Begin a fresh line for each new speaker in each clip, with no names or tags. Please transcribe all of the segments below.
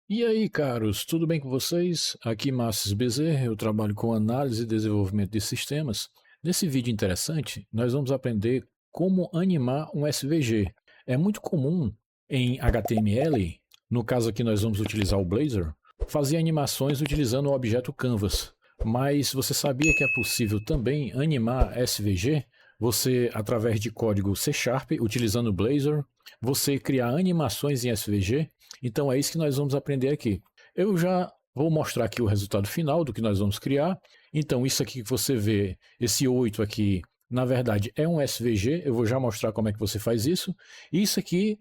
E aí, caros, tudo bem com vocês? Aqui Márcio Bezerra, eu trabalho com análise e desenvolvimento de sistemas. Nesse vídeo interessante, nós vamos aprender como animar um SVG. É muito comum em HTML, no caso aqui nós vamos utilizar o Blazor, fazer animações utilizando o objeto Canvas. Mas você sabia que é possível também animar SVG? Você, através de código C Sharp, utilizando o Blazor, você criar animações em SVG. Então é isso que nós vamos aprender aqui. Eu já vou mostrar aqui o resultado final do que nós vamos criar. Então isso aqui que você vê, esse 8 aqui, na verdade é um SVG. Eu vou já mostrar como é que você faz isso. E isso aqui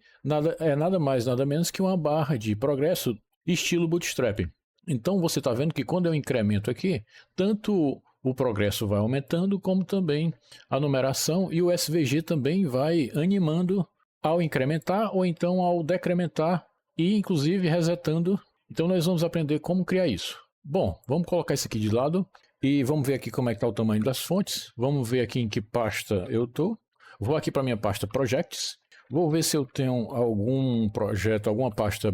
é nada mais, nada menos que uma barra de progresso estilo Bootstrap. Então você está vendo que quando eu incremento aqui, tanto o progresso vai aumentando, como também a numeração, e o SVG também vai animando ao incrementar ou então ao decrementar e inclusive resetando. Então nós vamos aprender como criar isso. Bom, vamos colocar isso aqui de lado e vamos ver aqui como é que está o tamanho das fontes. Vamos ver aqui em que pasta eu estou. Vou aqui para a minha pasta Projects. Vou ver se eu tenho algum projeto, alguma pasta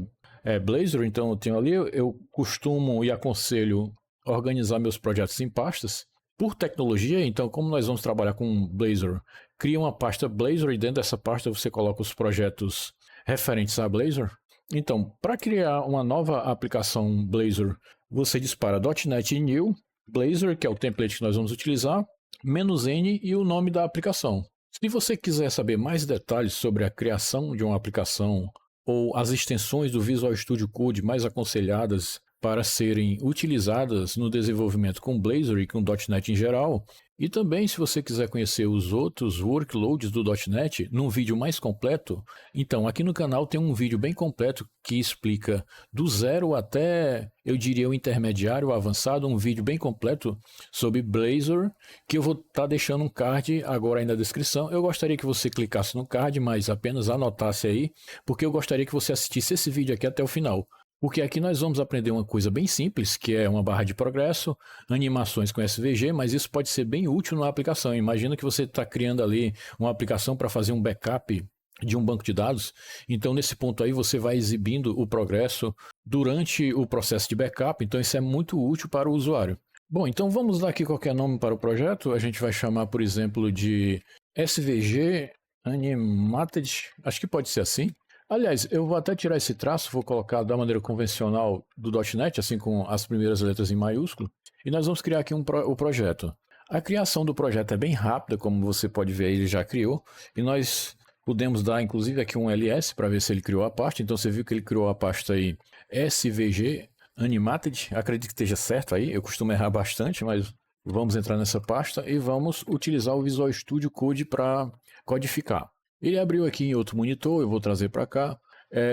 Blazor. Então eu tenho ali, eu costumo e aconselho organizar meus projetos em pastas. Por tecnologia, então, como nós vamos trabalhar com Blazor, cria uma pasta Blazor e dentro dessa pasta você coloca os projetos referentes a Blazor. Então, para criar uma nova aplicação Blazor, você dispara .NET New, Blazor, que é o template que nós vamos utilizar, "-n" e o nome da aplicação. Se você quiser saber mais detalhes sobre a criação de uma aplicação ou as extensões do Visual Studio Code mais aconselhadas para serem utilizadas no desenvolvimento com Blazor e com .NET em geral, e também se você quiser conhecer os outros workloads do .NET num vídeo mais completo, então aqui no canal tem um vídeo bem completo que explica do zero até, eu diria, o intermediário, o avançado, um vídeo bem completo sobre Blazor, que eu vou estar deixando um card agora aí na descrição. Eu gostaria que você clicasse no card, mas apenas anotasse aí, porque eu gostaria que você assistisse esse vídeo aqui até o final. Porque aqui nós vamos aprender uma coisa bem simples, que é uma barra de progresso, animações com SVG, mas isso pode ser bem útil na aplicação. Imagina que você está criando ali uma aplicação para fazer um backup de um banco de dados. Então, nesse ponto aí, você vai exibindo o progresso durante o processo de backup. Então, isso é muito útil para o usuário. Bom, então vamos dar aqui qualquer nome para o projeto. A gente vai chamar, por exemplo, de SVG Animated. Acho que pode ser assim. Aliás, eu vou até tirar esse traço, vou colocar da maneira convencional do .NET, assim com as primeiras letras em maiúsculo, e nós vamos criar aqui o projeto. A criação do projeto é bem rápida, como você pode ver, ele já criou, e nós podemos dar inclusive aqui um ls para ver se ele criou a pasta. Então você viu que ele criou a pasta aí SVG Animated, acredito que esteja certo aí, eu costumo errar bastante, mas vamos entrar nessa pasta e vamos utilizar o Visual Studio Code para codificar. Ele abriu aqui em outro monitor, eu vou trazer para cá.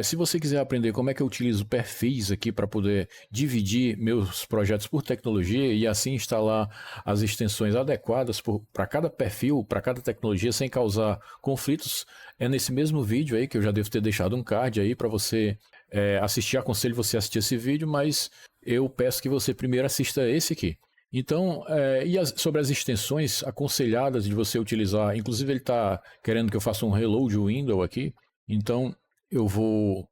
Se você quiser aprender como é que eu utilizo perfis aqui para poder dividir meus projetos por tecnologia e assim instalar as extensões adequadas para cada perfil, para cada tecnologia, sem causar conflitos, é nesse mesmo vídeo aí que eu já devo ter deixado um card aí para você assistir. Aconselho você a assistir esse vídeo, mas eu peço que você primeiro assista esse aqui. Então, sobre as extensões aconselhadas de você utilizar, inclusive ele está querendo que eu faça um reload window aqui, então eu vou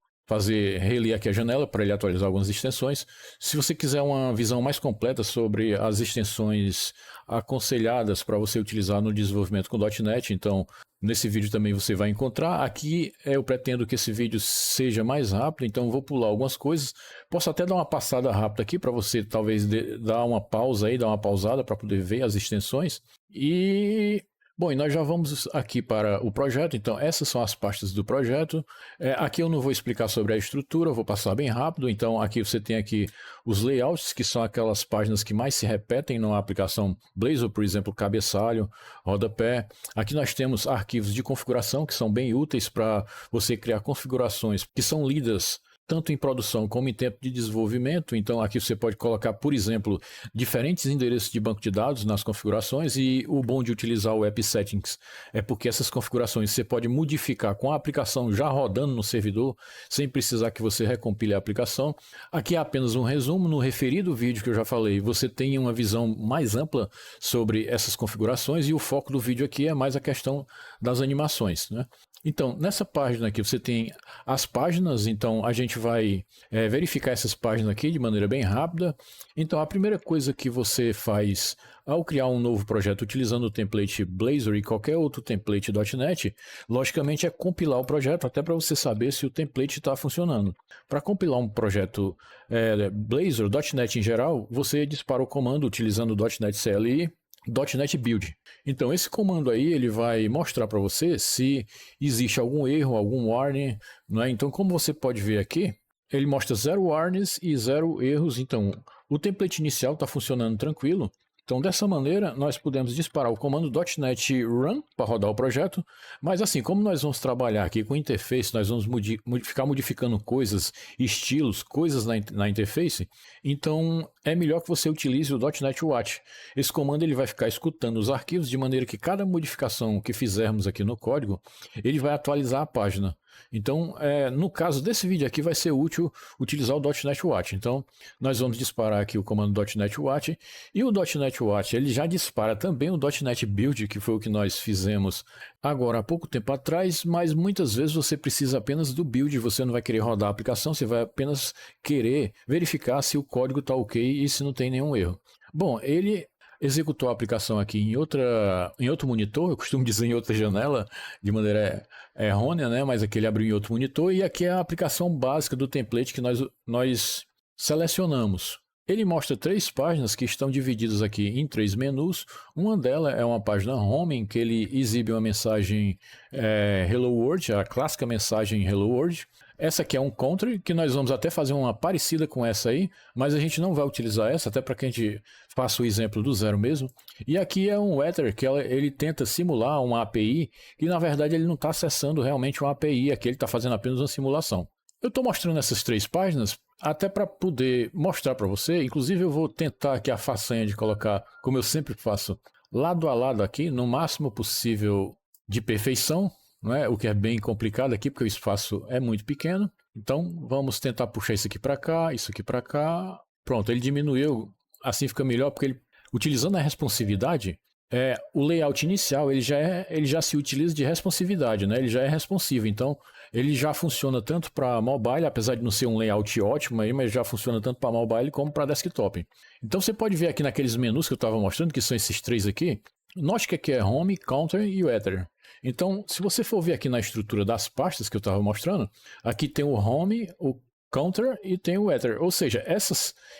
reler aqui a janela para ele atualizar algumas extensões. Se você quiser uma visão mais completa sobre as extensões aconselhadas para você utilizar no desenvolvimento com .NET, então nesse vídeo também você vai encontrar. Aqui eu pretendo que esse vídeo seja mais rápido, então vou pular algumas coisas. Posso até dar uma passada rápida aqui para você talvez dar uma pausa aí, dar uma pausada para poder ver as extensões. Bom, e nós já vamos aqui para o projeto. Então essas são as pastas do projeto. Aqui eu não vou explicar sobre a estrutura, eu vou passar bem rápido. Então aqui você tem aqui os layouts, que são aquelas páginas que mais se repetem numa aplicação Blazor, por exemplo, cabeçalho, rodapé. Aqui nós temos arquivos de configuração, que são bem úteis para você criar configurações que são lidas tanto em produção como em tempo de desenvolvimento. Então aqui você pode colocar, por exemplo, diferentes endereços de banco de dados nas configurações, e o bom de utilizar o App Settings é porque essas configurações você pode modificar com a aplicação já rodando no servidor, sem precisar que você recompile a aplicação. Aqui é apenas um resumo. No referido vídeo que eu já falei, você tem uma visão mais ampla sobre essas configurações, e o foco do vídeo aqui é mais a questão das animações, né? Então, nessa página aqui você tem as páginas, então a gente vai verificar essas páginas aqui de maneira bem rápida. Então, a primeira coisa que você faz ao criar um novo projeto utilizando o template Blazor e qualquer outro template .NET, logicamente é compilar o projeto, até para você saber se o template está funcionando. Para compilar um projeto Blazor, .NET em geral, você dispara o comando utilizando o .NET CLI, .NET Build. Então esse comando aí ele vai mostrar para você se existe algum erro, algum warning, não é? Então como você pode ver aqui, ele mostra 0 warnings e 0 erros. Então o template inicial está funcionando tranquilo. Então dessa maneira nós podemos disparar o comando .NET Run para rodar o projeto, mas assim, como nós vamos trabalhar aqui com interface, nós vamos ficar modificando coisas, estilos, coisas na interface, então é melhor que você utilize o .NET Watch. Esse comando ele vai ficar escutando os arquivos de maneira que cada modificação que fizermos aqui no código, ele vai atualizar a página. Então, no caso desse vídeo aqui, vai ser útil utilizar o .NET Watch. Então, nós vamos disparar aqui o comando .NET Watch, e o .NET Watch ele já dispara também o .NET Build, que foi o que nós fizemos agora há pouco tempo atrás, mas muitas vezes você precisa apenas do build, você não vai querer rodar a aplicação, você vai apenas querer verificar se o código está ok e se não tem nenhum erro. Bom, ele executou a aplicação aqui em outro monitor, eu costumo dizer em outra janela, de maneira errônea, né? Mas aqui ele abriu em outro monitor, e aqui é a aplicação básica do template que nós selecionamos. Ele mostra 3 páginas que estão divididas aqui em 3 menus. Uma delas é uma página home, em que ele exibe uma mensagem Hello World, a clássica mensagem Hello World. Essa aqui é um country, que nós vamos até fazer uma parecida com essa aí, mas a gente não vai utilizar essa, até para que a gente faça o exemplo do zero mesmo. E aqui é um Ether, que ele tenta simular uma API, que na verdade ele não está acessando realmente uma API, aqui ele está fazendo apenas uma simulação. Eu estou mostrando essas 3 páginas até para poder mostrar para você. Inclusive eu vou tentar aqui a façanha de colocar, como eu sempre faço, lado a lado aqui, no máximo possível de perfeição, não é? O que é bem complicado aqui, porque o espaço é muito pequeno. Então vamos tentar puxar isso aqui para cá, isso aqui para cá. Pronto, ele diminuiu, assim fica melhor, porque ele, utilizando a responsividade, o layout inicial ele já se utiliza de responsividade, né? Ele já é responsivo, então ele já funciona tanto para mobile, apesar de não ser um layout ótimo aí, mas já funciona tanto para mobile como para desktop. Então você pode ver aqui naqueles menus que eu estava mostrando, que são esses 3 aqui, note que aqui é Home, Counter e o Ether. Então, se você for ver aqui na estrutura das pastas que eu estava mostrando, aqui tem o Home, o Counter e tem o Ether. Ou seja,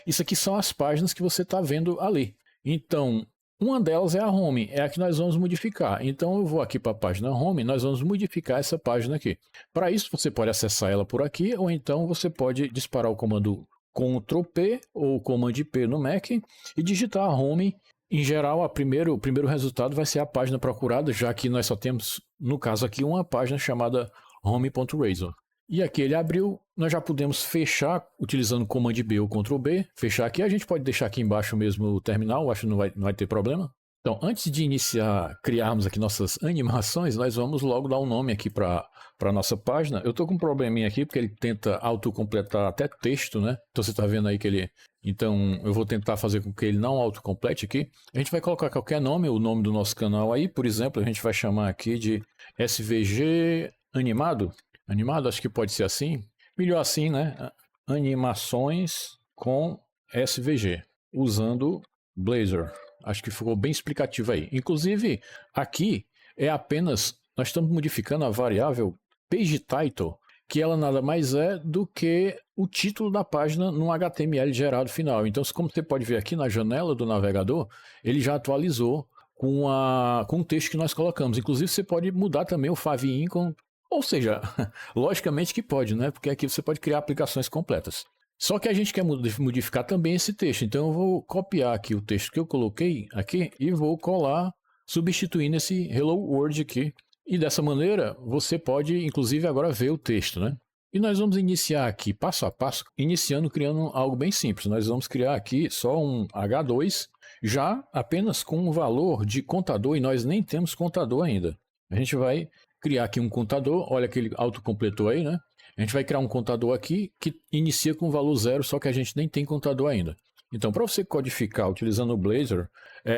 isso aqui são as páginas que você está vendo ali. Então, uma delas é a Home, é a que nós vamos modificar. Então eu vou aqui para a página Home, nós vamos modificar essa página aqui. Para isso você pode acessar ela por aqui, ou então você pode disparar o comando Ctrl P ou Command P no Mac e digitar a Home. Em geral, o primeiro resultado vai ser a página procurada, já que nós só temos, no caso aqui, uma página chamada home.razor. E aqui ele abriu, nós já podemos fechar utilizando Command B ou Ctrl B, fechar aqui. A gente pode deixar aqui embaixo mesmo o terminal, acho que não vai ter problema. Então, antes de criarmos aqui nossas animações, nós vamos logo dar um nome aqui para a nossa página. Eu estou com um probleminha aqui, porque ele tenta autocompletar até texto, né? Então você está vendo aí que ele... Então eu vou tentar fazer com que ele não autocomplete aqui. A gente vai colocar qualquer nome, o nome do nosso canal aí. Por exemplo, a gente vai chamar aqui de SVG Animado. Animado, acho que pode ser assim. Melhor assim, né? Animações com SVG, usando Blazor. Acho que ficou bem explicativo aí. Inclusive, aqui nós estamos modificando a variável PageTitle, que ela nada mais é do que o título da página no HTML gerado final. Então, como você pode ver aqui na janela do navegador, ele já atualizou com o texto que nós colocamos. Inclusive, você pode mudar também o favicon, ou seja, logicamente que pode, né? Porque aqui você pode criar aplicações completas. Só que a gente quer modificar também esse texto, então eu vou copiar aqui o texto que eu coloquei aqui e vou colar, substituindo esse Hello World aqui. E dessa maneira, você pode, inclusive, agora ver o texto, né? E nós vamos iniciar aqui, passo a passo, criando algo bem simples. Nós vamos criar aqui só um H2, já apenas com um valor de contador, e nós nem temos contador ainda. A gente vai criar aqui um contador, olha que ele autocompletou aí, né? A gente vai criar um contador aqui que inicia com o valor 0, só que a gente nem tem contador ainda. Então, para você codificar utilizando o Blazor,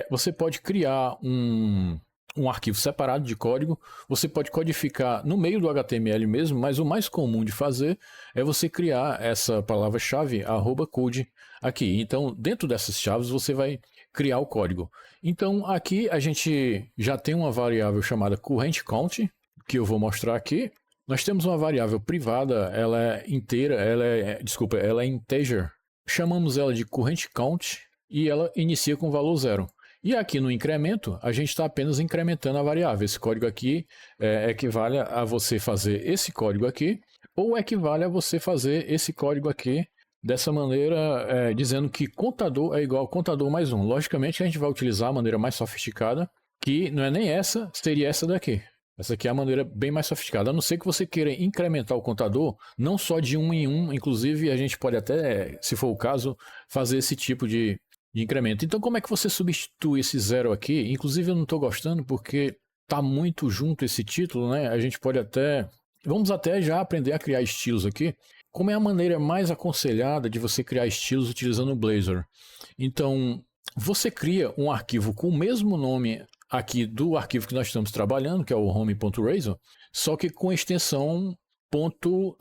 você pode criar um um arquivo separado de código. Você pode codificar no meio do HTML mesmo, mas o mais comum de fazer é você criar essa palavra-chave @code aqui. Então, dentro dessas chaves, você vai criar o código. Então, aqui a gente já tem uma variável chamada currentCount, que eu vou mostrar aqui. Nós temos uma variável privada, ela é inteira, ela é integer. Chamamos ela de currentCount e ela inicia com valor 0. E aqui no incremento, a gente está apenas incrementando a variável. Esse código aqui equivale a você fazer esse código aqui, ou equivale a você fazer esse código aqui, dessa maneira, dizendo que contador é igual a contador mais 1. Logicamente, a gente vai utilizar a maneira mais sofisticada, que não é nem essa, seria essa daqui. Essa aqui é a maneira bem mais sofisticada, a não ser que você queira incrementar o contador, não só de 1 em 1, inclusive a gente pode até, se for o caso, fazer esse tipo de incremento. Então, como é que você substitui esse 0 aqui? Inclusive, eu não estou gostando porque está muito junto esse título, né? A gente pode até... Vamos até já aprender a criar estilos aqui. Como é a maneira mais aconselhada de você criar estilos utilizando o Blazor? Então, você cria um arquivo com o mesmo nome aqui do arquivo que nós estamos trabalhando, que é o home.razor, só que com extensão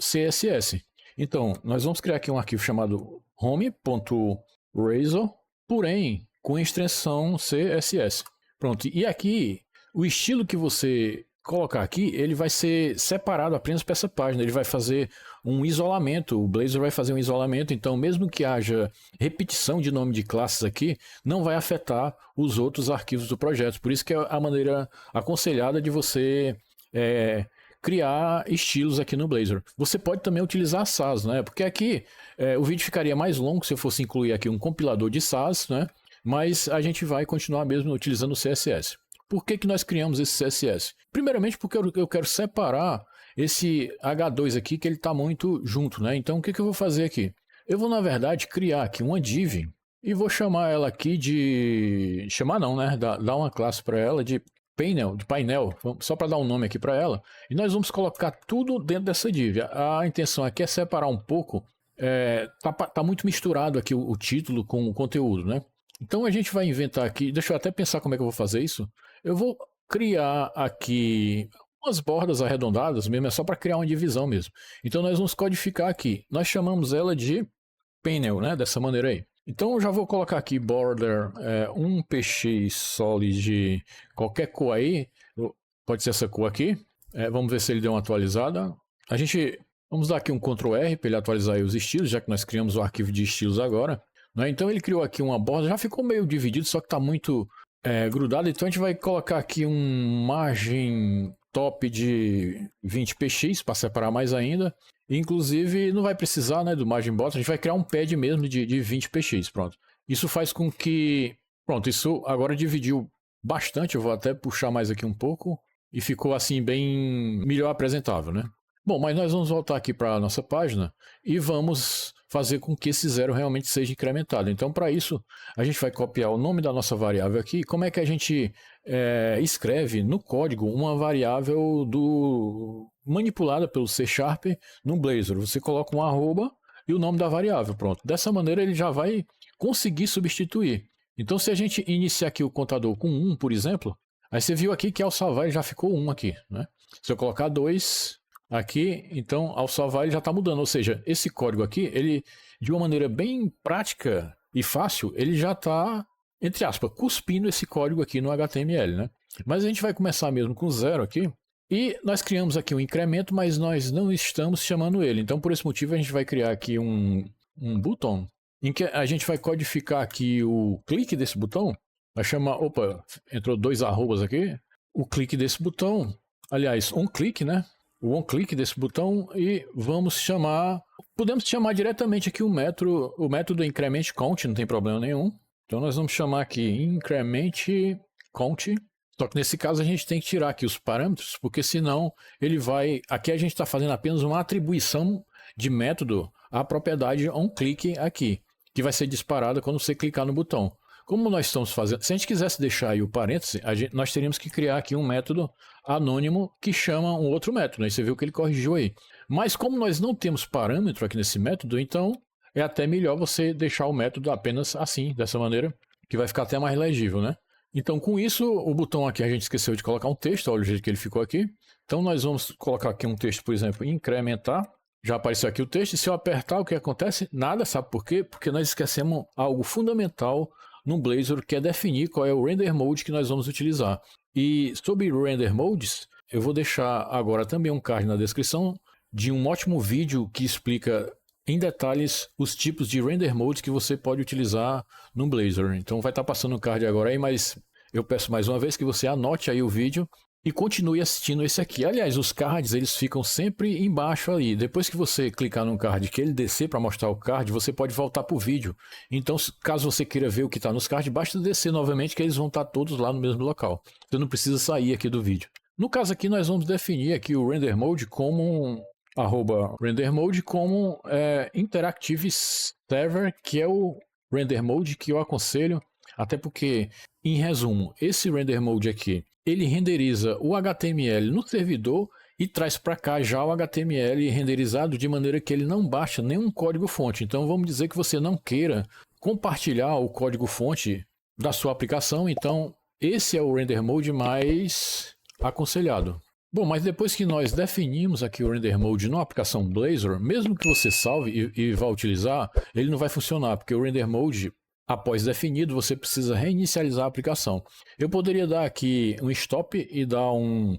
.css. Então, nós vamos criar aqui um arquivo chamado home.razor, porém com extensão CSS. Pronto, e aqui, o estilo que você colocar aqui, ele vai ser separado apenas para essa página, ele vai fazer um isolamento, o Blazor vai fazer um isolamento, então mesmo que haja repetição de nome de classes aqui, não vai afetar os outros arquivos do projeto, por isso que é a maneira aconselhada de você criar estilos aqui no Blazor. Você pode também utilizar SAS, né? Porque aqui o vídeo ficaria mais longo se eu fosse incluir aqui um compilador de SAS, né? Mas a gente vai continuar mesmo utilizando o CSS. Por que nós criamos esse CSS? Primeiramente porque eu quero separar esse H2 aqui, que ele está muito junto, né? Então o que eu vou fazer aqui? Eu vou, na verdade, criar aqui uma div e vou chamar ela aqui de... Chamar não, né? Dar uma classe para ela de painel, só para dar um nome aqui para ela. E nós vamos colocar tudo dentro dessa div. A intenção aqui é separar um pouco. Tá muito misturado aqui o título com o conteúdo, né? Então a gente vai inventar aqui, deixa eu até pensar como é que eu vou fazer isso. Eu vou criar aqui umas bordas arredondadas mesmo, é só para criar uma divisão mesmo. Então nós vamos codificar aqui. Nós chamamos ela de panel, né? Dessa maneira aí. Então eu já vou colocar aqui border 1px solid qualquer cor aí. Pode ser essa cor aqui. Vamos ver se ele deu uma atualizada. Vamos dar aqui um Ctrl R para ele atualizar aí os estilos, já que nós criamos o arquivo de estilos agora. Né? Então ele criou aqui uma borda, já ficou meio dividido, só que está muito grudado. Então a gente vai colocar aqui um margem top de 20px para separar mais ainda. Inclusive não vai precisar, né, do margin bottom, a gente vai criar um pad mesmo de 20px, pronto. Isso faz com que... Pronto, isso agora dividiu bastante, eu vou até puxar mais aqui um pouco. E ficou assim bem melhor apresentável, né? Bom, mas nós vamos voltar aqui para a nossa página e vamos fazer com que esse zero realmente seja incrementado. Então, para isso, a gente vai copiar o nome da nossa variável aqui. Como é que a gente escreve no código uma variável manipulada pelo C# no Blazor? Você coloca um arroba e o nome da variável, pronto. Dessa maneira, ele já vai conseguir substituir. Então, se a gente iniciar aqui o contador com 1, por exemplo, aí você viu aqui que ao salvar ele já ficou 1 aqui, né? Se eu colocar 2... aqui, então, ao salvar ele já está mudando, ou seja, esse código aqui, ele, de uma maneira bem prática e fácil, ele já está, entre aspas, cuspindo esse código aqui no HTML, né? Mas a gente vai começar mesmo com 0 aqui, e nós criamos aqui um incremento, mas nós não estamos chamando ele, então por esse motivo a gente vai criar aqui um button, em que a gente vai codificar aqui o clique desse botão, vai chamar, opa, entrou 2 arrobas aqui, o clique desse botão, aliás, um clique, né? O onClick desse botão e vamos chamar, podemos chamar diretamente aqui o método incrementCount, não tem problema nenhum. Então nós vamos chamar aqui incrementCount, só que nesse caso a gente tem que tirar aqui os parâmetros, porque senão ele vai, aqui a gente está fazendo apenas uma atribuição de método à propriedade onClick aqui, que vai ser disparada quando você clicar no botão. Como nós estamos fazendo, se a gente quisesse deixar aí o parêntese, nós teríamos que criar aqui um método anônimo que chama um outro método, né? Você viu que ele corrigiu aí. Mas como nós não temos parâmetro aqui nesse método, então é até melhor você deixar o método apenas assim, dessa maneira, que vai ficar até mais legível, né? Então, com isso, o botão aqui a gente esqueceu de colocar um texto, olha o jeito que ele ficou aqui. Então, nós vamos colocar aqui um texto, por exemplo, incrementar. Já apareceu aqui o texto, e se eu apertar, o que acontece? Nada, sabe por quê? Porque nós esquecemos algo fundamental no Blazor, que é definir qual é o render mode que nós vamos utilizar. E sobre render modes, eu vou deixar agora também um card na descrição de um ótimo vídeo que explica em detalhes os tipos de render modes que você pode utilizar no Blazor. Então vai estar passando o card agora aí, mas eu peço mais uma vez que você anote aí o vídeo e continue assistindo esse aqui. Aliás, os cards eles ficam sempre embaixo ali. Depois que você clicar no card que ele descer para mostrar o card, você pode voltar para o vídeo. Então, caso você queira ver o que está nos cards, basta descer novamente que eles vão estar todos lá no mesmo local. Você não precisa sair aqui do vídeo. No caso aqui, nós vamos definir aqui o render mode como render mode como interactive server, que é o render mode que eu aconselho, até porque, em resumo, esse render mode aqui, ele renderiza o HTML no servidor e traz para cá já o HTML renderizado de maneira que ele não baixa nenhum código fonte. Então vamos dizer que você não queira compartilhar o código fonte da sua aplicação, então esse é o render mode mais aconselhado. Bom, mas depois que nós definimos aqui o render mode na aplicação Blazor, mesmo que você salve e vá utilizar, ele não vai funcionar, porque o render mode, após definido, você precisa reinicializar a aplicação. Eu poderia dar aqui um stop e dar um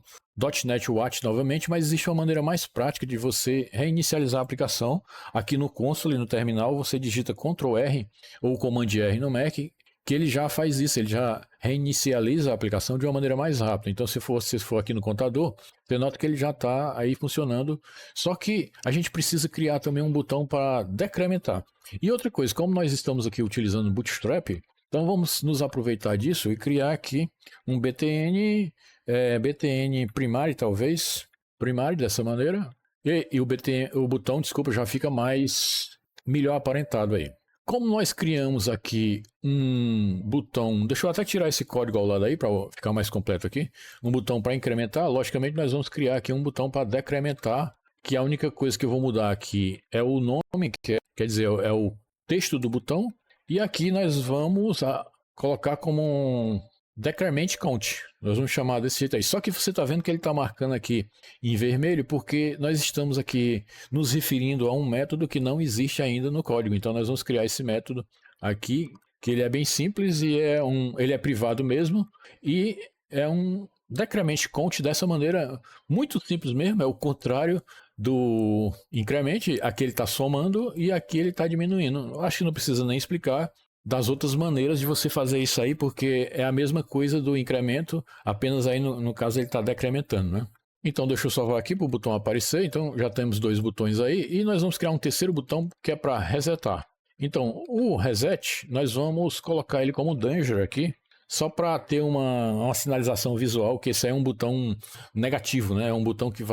.NET Watch novamente, mas existe uma maneira mais prática de você reinicializar a aplicação. Aqui no console, no terminal, você digita Ctrl R ou Command R no Mac, que ele já faz isso, ele já reinicializa a aplicação de uma maneira mais rápida. Então, se for aqui no computador, você nota que ele já está aí funcionando. Só que a gente precisa criar também um botão para decrementar. E outra coisa, como nós estamos aqui utilizando o Bootstrap, então vamos nos aproveitar disso e criar aqui um BTN, BTN primário talvez, primário dessa maneira. E o botão, desculpa, já fica melhor aparentado aí. Como nós criamos aqui um botão, deixa eu até tirar esse código ao lado aí para ficar mais completo aqui, um botão para incrementar, logicamente nós vamos criar aqui um botão para decrementar, que a única coisa que eu vou mudar aqui é o nome, quer dizer, é o texto do botão, e aqui nós vamos colocar como um decrement count, nós vamos chamar desse jeito aí, só que você está vendo que ele está marcando aqui em vermelho porque nós estamos aqui nos referindo a um método que não existe ainda no código, então nós vamos criar esse método aqui, que ele é bem simples e ele é privado mesmo, e é um decrement count dessa maneira muito simples mesmo, é o contrário do increment, aqui ele está somando e aqui ele está diminuindo, acho que não precisa nem explicar das outras maneiras de você fazer isso aí, porque é a mesma coisa do incremento, apenas aí no caso ele está decrementando, né? Então deixa eu salvar aqui para o botão aparecer, então já temos dois botões aí, e nós vamos criar um terceiro botão que é para resetar. Então o reset, nós vamos colocar ele como danger aqui, só para ter uma sinalização visual, que esse é um botão negativo, né? É um botão que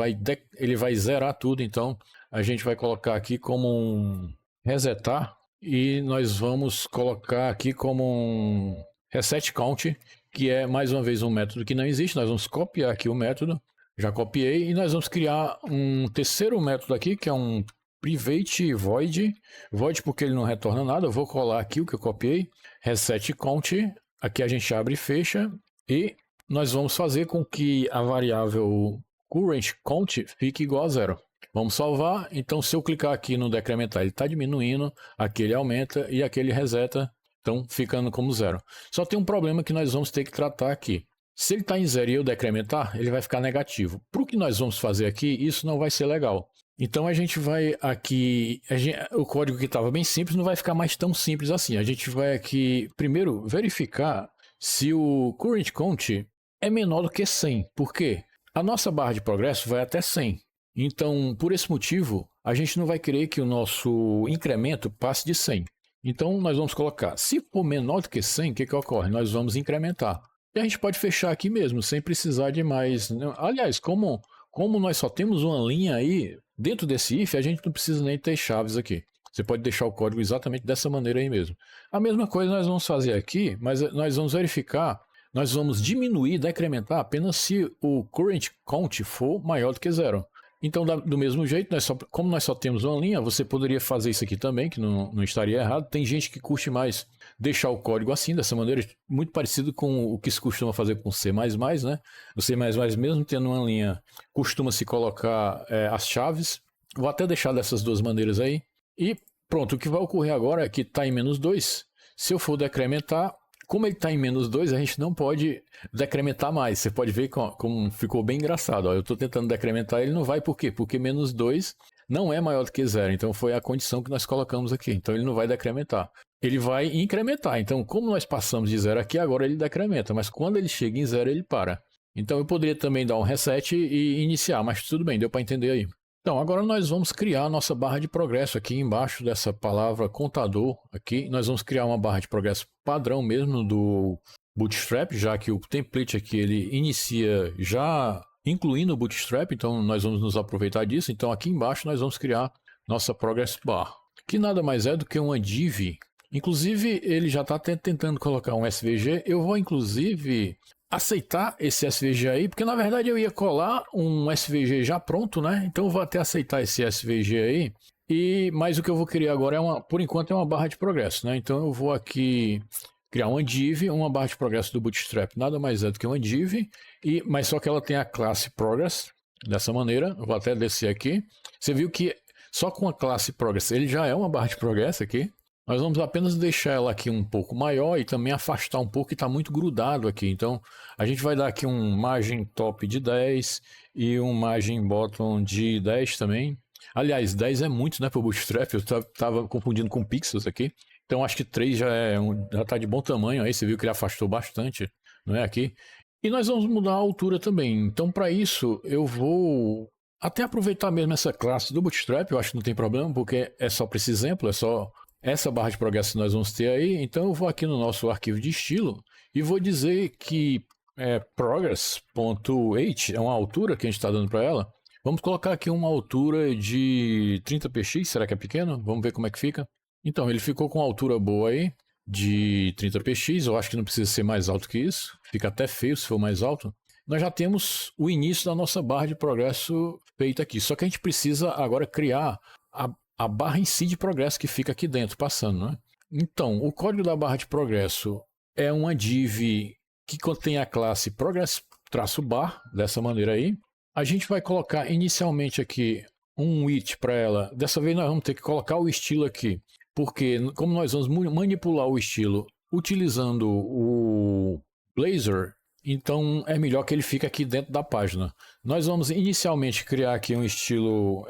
ele vai zerar tudo, então a gente vai colocar aqui como um resetar, e nós vamos colocar aqui como um reset count, que é mais uma vez um método que não existe. Nós vamos copiar aqui o método, já copiei, e nós vamos criar um terceiro método aqui, que é um private void porque ele não retorna nada. Eu vou colar aqui o que eu copiei, reset count, aqui a gente abre e fecha, e nós vamos fazer com que a variável current count fique igual a 0. Vamos salvar, então se eu clicar aqui no decrementar, ele está diminuindo, aqui ele aumenta e aqui ele reseta, então ficando como 0. Só tem um problema que nós vamos ter que tratar aqui. Se ele está em 0 e eu decrementar, ele vai ficar negativo. Para o que nós vamos fazer aqui, isso não vai ser legal. Então a gente vai aqui, o código que estava bem simples não vai ficar mais tão simples assim. A gente vai aqui primeiro verificar se o current count é menor do que 100. Por quê? A nossa barra de progresso vai até 100. Então, por esse motivo, a gente não vai querer que o nosso incremento passe de 100. Então, nós vamos colocar, se for menor do que 100, o que ocorre? Nós vamos incrementar. E a gente pode fechar aqui mesmo, sem precisar de mais. Aliás, como nós só temos uma linha aí, dentro desse if, a gente não precisa nem ter chaves aqui. Você pode deixar o código exatamente dessa maneira aí mesmo. A mesma coisa nós vamos fazer aqui, mas nós vamos verificar, nós vamos diminuir, decrementar apenas se o current count for maior do que 0. Então, do mesmo jeito, como nós só temos uma linha, você poderia fazer isso aqui também, que não estaria errado. Tem gente que curte mais deixar o código assim, dessa maneira, muito parecido com o que se costuma fazer com C++, né? O C++, mesmo tendo uma linha, costuma-se colocar as chaves. Vou até deixar dessas duas maneiras aí. E pronto, o que vai ocorrer agora é que está em -2. Se eu for decrementar, como ele está em -2, a gente não pode decrementar mais. Você pode ver como ficou bem engraçado. Ó, eu estou tentando decrementar, ele não vai. Por quê? Porque -2 não é maior do que 0. Então foi a condição que nós colocamos aqui. Então ele não vai decrementar. Ele vai incrementar. Então, como nós passamos de 0 aqui, agora ele decrementa. Mas quando ele chega em 0, ele para. Então eu poderia também dar um reset e iniciar. Mas tudo bem, deu para entender aí. Então, agora nós vamos criar a nossa barra de progresso aqui embaixo dessa palavra contador aqui. Nós vamos criar uma barra de progresso padrão mesmo do Bootstrap, já que o template aqui ele inicia já incluindo o Bootstrap, então nós vamos nos aproveitar disso. Então, aqui embaixo nós vamos criar nossa Progress Bar, que nada mais é do que uma div. Inclusive, ele já está tentando colocar um SVG. Eu vou, inclusive, aceitar esse SVG aí, porque na verdade eu ia colar um SVG já pronto, né? Então eu vou até aceitar esse SVG aí. Mas o que eu vou criar agora por enquanto, é uma barra de progresso, né? Então eu vou aqui criar uma div, uma barra de progresso do Bootstrap, nada mais é do que uma div, mas só que ela tem a classe Progress, dessa maneira. Eu vou até descer aqui. Você viu que só com a classe Progress ele já é uma barra de progresso aqui. Nós vamos apenas deixar ela aqui um pouco maior e também afastar um pouco, que está muito grudado aqui. Então, a gente vai dar aqui um margem top de 10 e um margem bottom de 10 também. Aliás, 10 é muito, né, para o Bootstrap. Eu estava confundindo com pixels aqui. Então, acho que 3 já está de bom tamanho. Aí você viu que ele afastou bastante, não é, aqui. E nós vamos mudar a altura também. Então, para isso, eu vou até aproveitar mesmo essa classe do Bootstrap. Eu acho que não tem problema, porque é só para esse exemplo, é só essa barra de progresso que nós vamos ter aí. Então eu vou aqui no nosso arquivo de estilo e vou dizer que progress.h é uma altura que a gente está dando para ela. Vamos colocar aqui uma altura de 30px, será que é pequeno? Vamos ver como é que fica. Então ele ficou com uma altura boa aí, de 30px, eu acho que não precisa ser mais alto que isso, fica até feio se for mais alto. Nós já temos o início da nossa barra de progresso feita aqui, só que a gente precisa agora criar a barra em si de progresso que fica aqui dentro, passando, né? Então, o código da barra de progresso é uma div que contém a classe progress-bar, dessa maneira aí. A gente vai colocar inicialmente aqui um width para ela. Dessa vez nós vamos ter que colocar o estilo aqui, porque como nós vamos manipular o estilo utilizando o Blazor, então é melhor que ele fique aqui dentro da página. Nós vamos inicialmente criar aqui um estilo,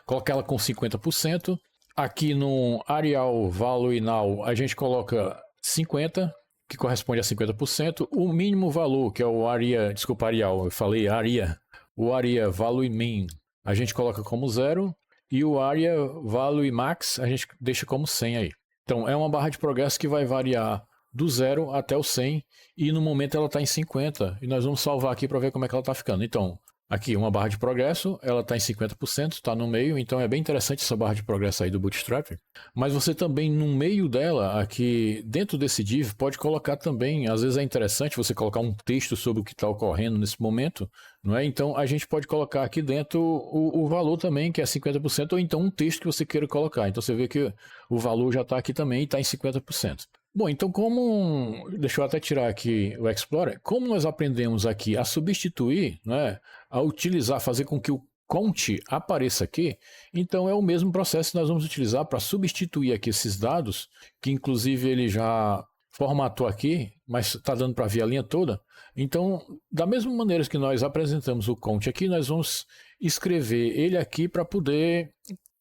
colocar ela com 50%. Aqui no Arial Value Now a gente coloca 50%, que corresponde a 50%. O mínimo valor, que é o Arial, eu falei Aria. O Aria Value Min a gente coloca como 0. E o Aria Value Max a gente deixa como 100 aí. Então é uma barra de progresso que vai variar do 0 até o 100, e no momento ela está em 50, e nós vamos salvar aqui para ver como é que ela está ficando. Então, aqui uma barra de progresso, ela está em 50%, está no meio, então é bem interessante essa barra de progresso aí do Bootstrap, mas você também no meio dela, aqui dentro desse div, pode colocar também, às vezes é interessante você colocar um texto sobre o que está ocorrendo nesse momento, não é? Então a gente pode colocar aqui dentro o valor também, que é 50%, ou então um texto que você queira colocar. Então você vê que o valor já está aqui também e está em 50%. Bom, então deixa eu até tirar aqui o Explorer, como nós aprendemos aqui a substituir, né, a utilizar, fazer com que o count apareça aqui, então é o mesmo processo que nós vamos utilizar para substituir aqui esses dados, que inclusive ele já formatou aqui, mas está dando para ver a linha toda. Então, da mesma maneira que nós apresentamos o count aqui, nós vamos escrever ele aqui para poder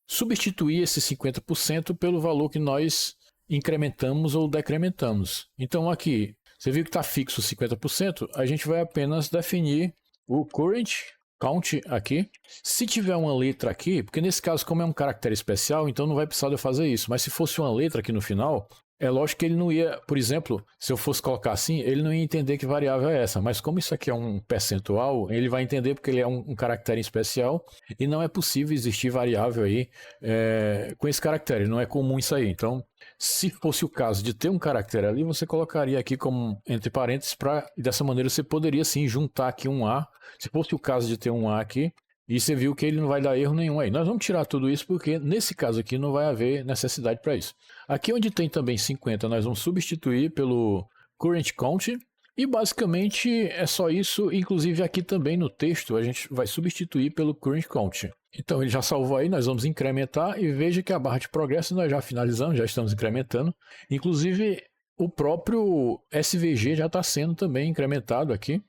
substituir esse 50% pelo valor que nós incrementamos ou decrementamos. Então aqui, você viu que está fixo 50%, a gente vai apenas definir o current count aqui. Se tiver uma letra aqui, porque nesse caso como é um caractere especial, então não vai precisar de eu fazer isso, mas se fosse uma letra aqui no final, é lógico que ele não ia, por exemplo, se eu fosse colocar assim, ele não ia entender que variável é essa, mas como isso aqui é um percentual, ele vai entender porque ele é um caractere especial e não é possível existir variável aí com esse caractere, não é comum isso aí. Então, se fosse o caso de ter um caractere ali, você colocaria aqui como entre parênteses, e dessa maneira você poderia sim juntar aqui um A. Se fosse o caso de ter um A aqui, E você viu que ele não vai dar erro nenhum aí. Nós vamos tirar tudo isso porque nesse caso aqui não vai haver necessidade para isso. Aqui onde tem também 50, nós vamos substituir pelo current count. E basicamente é só isso. Inclusive aqui também no texto a gente vai substituir pelo current count. Então ele já salvou aí, nós vamos incrementar e veja que a barra de progresso nós já finalizamos, já estamos incrementando. Inclusive o próprio SVG já está sendo também incrementado aqui.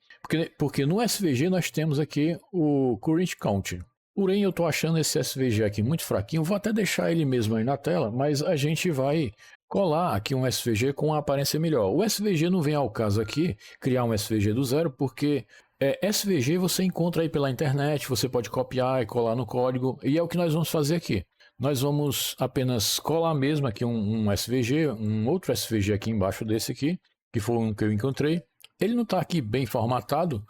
Porque no SVG nós temos aqui o current count. Porém, eu estou achando esse SVG aqui muito fraquinho. Vou até deixar ele mesmo aí na tela, mas a gente vai colar aqui um SVG com uma aparência melhor. O SVG não vem ao caso aqui, criar um SVG do zero, porque SVG você encontra aí pela internet, você pode copiar e colar no código, e é o que nós vamos fazer aqui. Nós vamos apenas colar mesmo aqui um SVG, um outro SVG aqui embaixo desse aqui, que foi um que eu encontrei. Ele não está aqui bem formatado,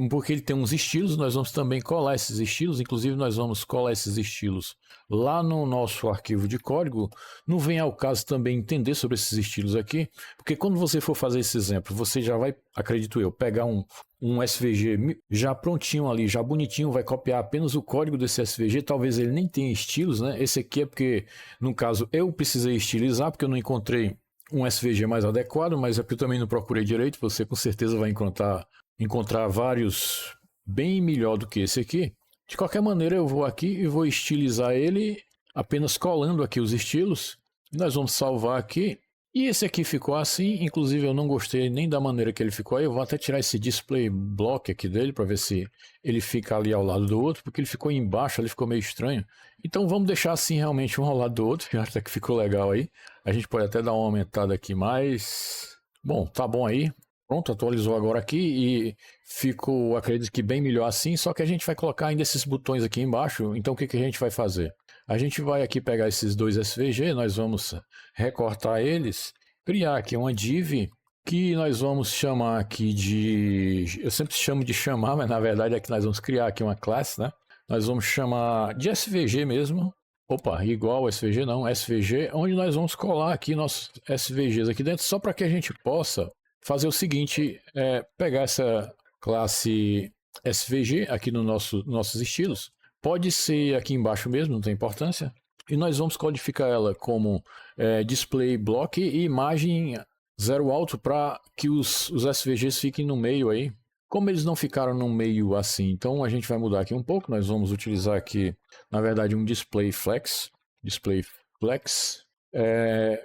porque ele tem uns estilos, nós vamos também colar esses estilos, inclusive nós vamos colar esses estilos lá no nosso arquivo de código. Não vem ao caso também entender sobre esses estilos aqui, porque quando você for fazer esse exemplo, você já vai, acredito eu, pegar um SVG já prontinho ali, já bonitinho, vai copiar apenas o código desse SVG, talvez ele nem tenha estilos, né? Esse aqui é porque, no caso, eu precisei estilizar, porque eu não encontrei um SVG mais adequado, mas é porque eu também não procurei direito. Você com certeza vai encontrar vários bem melhor do que esse aqui. De qualquer maneira, eu vou aqui e vou estilizar ele apenas colando aqui os estilos. Nós vamos salvar aqui. E esse aqui ficou assim, inclusive eu não gostei nem da maneira que ele ficou aí. Eu vou até tirar esse display block aqui dele para ver se ele fica ali ao lado do outro, porque ele ficou embaixo, ele ficou meio estranho. Então vamos deixar assim realmente um ao lado do outro, acho que ficou legal aí. A gente pode até dar uma aumentada aqui mais. Bom, tá bom aí. Pronto, atualizou agora aqui e ficou, acredito que bem melhor assim, só que a gente vai colocar ainda esses botões aqui embaixo. Então o que a gente vai fazer? A gente vai aqui pegar esses dois SVG, nós vamos recortar eles, criar aqui uma div que nós vamos chamar aqui de... Eu sempre chamo de chamar, mas na verdade é que nós vamos criar aqui uma classe, né? Nós vamos chamar de SVG mesmo. Opa, igual SVG não, SVG, onde nós vamos colar aqui nossos SVGs aqui dentro, só para que a gente possa fazer o seguinte, pegar essa classe SVG aqui no nossos estilos. Pode ser aqui embaixo mesmo, não tem importância. E nós vamos codificar ela como display block e imagem zero alto para que os SVGs fiquem no meio aí. Como eles não ficaram no meio assim, então a gente vai mudar aqui um pouco. Nós vamos utilizar aqui, na verdade, um display flex. Display flex.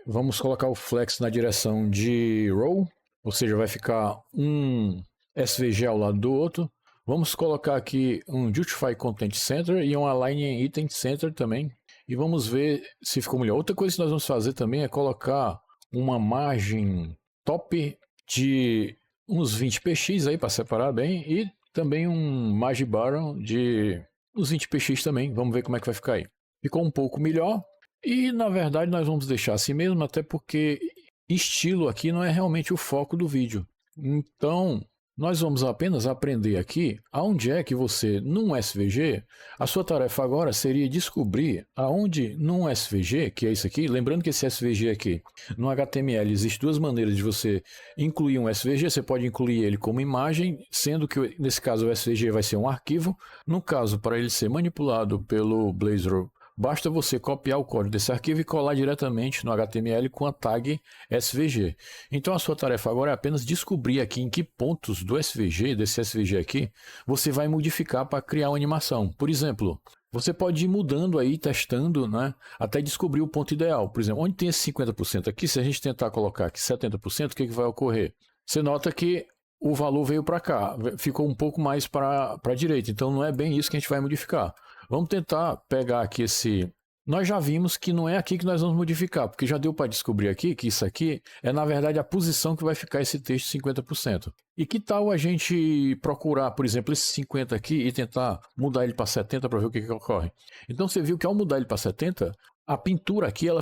Vamos colocar o flex na direção de row, ou seja, vai ficar um SVG ao lado do outro. Vamos colocar aqui um Justify Content Center e um Align Item Center também. E vamos ver se ficou melhor. Outra coisa que nós vamos fazer também é colocar uma margem top de uns 20 px aí para separar bem. E também um margin bar de uns 20 px também. Vamos ver como é que vai ficar aí. Ficou um pouco melhor. E na verdade nós vamos deixar assim mesmo, até porque estilo aqui não é realmente o foco do vídeo. Então... nós vamos apenas aprender aqui aonde é que você, num SVG, a sua tarefa agora seria descobrir aonde num SVG, que é isso aqui, lembrando que esse SVG aqui, no HTML, existe duas maneiras de você incluir um SVG, você pode incluir ele como imagem, sendo que nesse caso o SVG vai ser um arquivo, no caso, para ele ser manipulado pelo Blazor, basta você copiar o código desse arquivo e colar diretamente no HTML com a tag SVG. Então a sua tarefa agora é apenas descobrir aqui em que pontos do SVG, desse SVG aqui, você vai modificar para criar uma animação. Por exemplo, você pode ir mudando aí, testando, né, até descobrir o ponto ideal. Por exemplo, onde tem esse 50% aqui, se a gente tentar colocar aqui 70%, o que vai ocorrer? Você nota que o valor veio para cá, ficou um pouco mais para a direita, então não é bem isso que a gente vai modificar. Vamos tentar pegar aqui esse... Nós já vimos que não é aqui que nós vamos modificar, porque já deu para descobrir aqui que isso aqui é, na verdade, a posição que vai ficar esse texto 50%. E que tal a gente procurar, por exemplo, esse 50 aqui e tentar mudar ele para 70 para ver o que ocorre? Então você viu que ao mudar ele para 70, a pintura aqui ela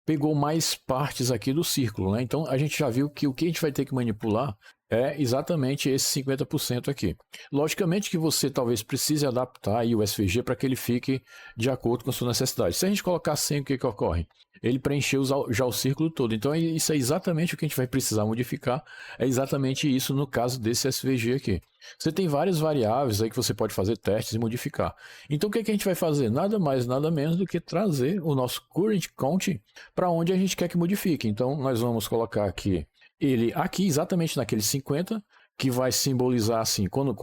pegou mais partes aqui do círculo, né? Então a gente já viu que o que a gente vai ter que manipular É exatamente esse 50% aqui. Logicamente que você talvez precise adaptar aí o SVG para que ele fique de acordo com a sua necessidade. Se a gente colocar 100, o que que ocorre? Ele preencheu já o círculo todo. Então, isso é exatamente o que a gente vai precisar modificar. É exatamente isso no caso desse SVG aqui. Você tem várias variáveis aí que você pode fazer testes e modificar. Então, o que que a gente vai fazer? Nada mais, nada menos do que trazer o nosso current count para onde a gente quer que modifique. Então, nós vamos colocar aqui ele aqui exatamente naquele 50, que vai simbolizar assim, quando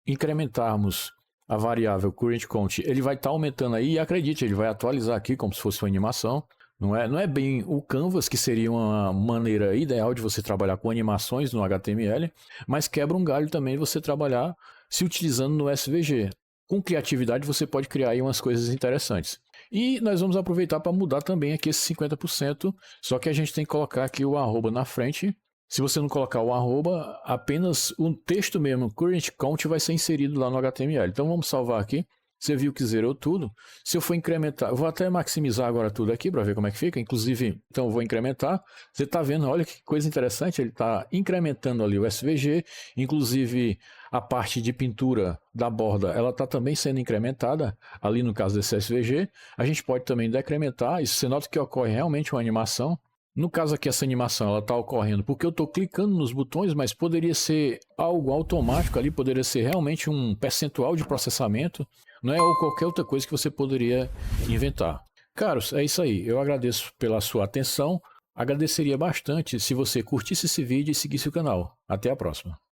incrementarmos a variável current count, ele vai estar aumentando aí, e acredite, ele vai atualizar aqui como se fosse uma animação. Não é bem o Canvas, que seria uma maneira ideal de você trabalhar com animações no HTML, mas quebra um galho também você trabalhar se utilizando no SVG. Com criatividade você pode criar aí umas coisas interessantes. E nós vamos aproveitar para mudar também aqui esse 50%, só que a gente tem que colocar aqui o arroba na frente. Se você não colocar o arroba, apenas um texto mesmo, current count, vai ser inserido lá no HTML. Então vamos salvar aqui. Você viu que zerou tudo. Se eu for incrementar, eu vou até maximizar agora tudo aqui para ver como é que fica. Inclusive, então eu vou incrementar. Você está vendo, olha que coisa interessante, ele está incrementando ali o SVG. Inclusive, a parte de pintura da borda, ela está também sendo incrementada ali no caso desse SVG. A gente pode também decrementar. Isso você nota que ocorre realmente uma animação. No caso aqui, essa animação ela está ocorrendo porque eu estou clicando nos botões, mas poderia ser algo automático ali, poderia ser realmente um percentual de processamento, não é? Ou qualquer outra coisa que você poderia inventar. Caros, é isso aí. Eu agradeço pela sua atenção. Agradeceria bastante se você curtisse esse vídeo e seguisse o canal. Até a próxima.